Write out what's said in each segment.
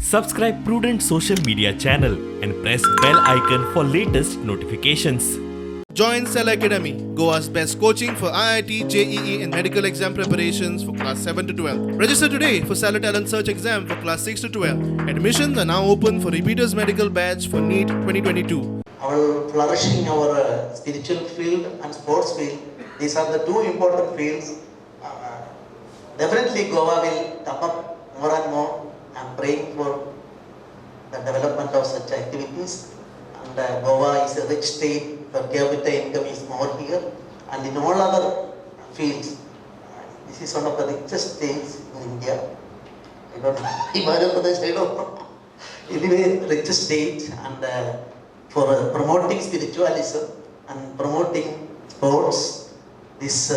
Subscribe Prudent Social Media channel and press bell icon for latest notifications. Join Cell Academy, Goa's best coaching for IIT, JEE and medical exam preparations for class 7 to 12. Register today for Cell Talent Search exam for class 6 to 12. Admissions are now open for repeaters medical batch for NEET 2022. Our flourishing our spiritual field and sports field, these are the two important fields. Definitely Goa will come up more and more. I am praying for the development of such activities. And Goa is a rich state, per capita income is more here. And in all other fields, this is one of the richest states in India. I don't know, Himachal Pradesh, I don't know. Anyway, richest state, and for promoting spiritualism and promoting sports, these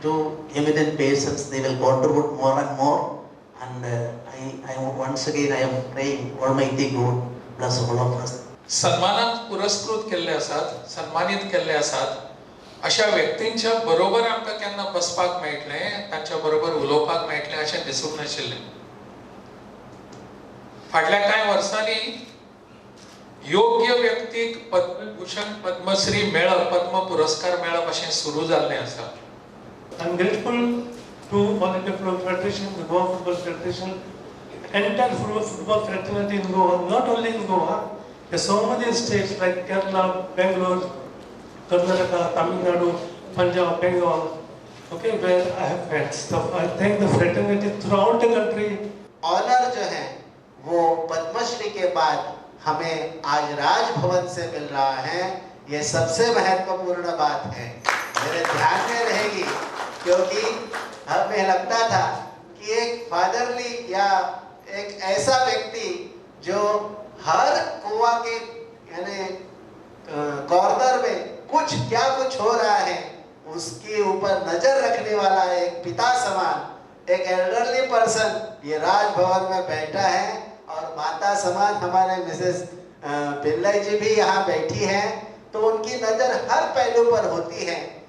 two eminent persons, they will contribute more and more. And I once again I am praying Almighty God bless all of us. सन्मानात पुरस्कृत केल्ले आसात, सन्मानित केल्ले आसात, अशा व्यक्तींच्या बरोबर आमकां केन्ना बसपाक मेळटलें, तांच्या बरोबर उलोवपाक मेळटलें अशें दिसूंक नाशिल्लें. फाटल्या कांय वर्सांनी योग्य व्यक्तीक पद्मभूषण, पद्मश्री मेळप, पद्म पुरस्कार मेळप अशें सुरू जाल्लें आसा. I'm grateful to All India Football Federation, the Goa Football Federation, entire football fraternity in Goa, not only in Goa, there's so many states like Kerala, Bangalore, Karnataka, Tamil Nadu, Punjab, Bengal, okay, where I have friends. So I thank the fraternity throughout the country. Honour जो है वो पद्मश्री के बाद हमें आज राजभवन से मिल रहा है, ये सबसे महत्वपूर्ण बात है, मेरे ध्यान में रहेगी. क्योंकि हमें लगता था कि एक फादरली या एक ऐसा व्यक्ति जो हर गोवा के यानी कॉर्नर में कुछ हो रहा है उसके ऊपर नजर रखने वाला एक पिता समान, एक एल्डरली पर्सन ये राजभवन में बैठा है. और माता समान हमारे मिसेस पिल्लाई जी भी यहाँ बैठी हैं, तो उनकी नजर हर पहलू पर होती है.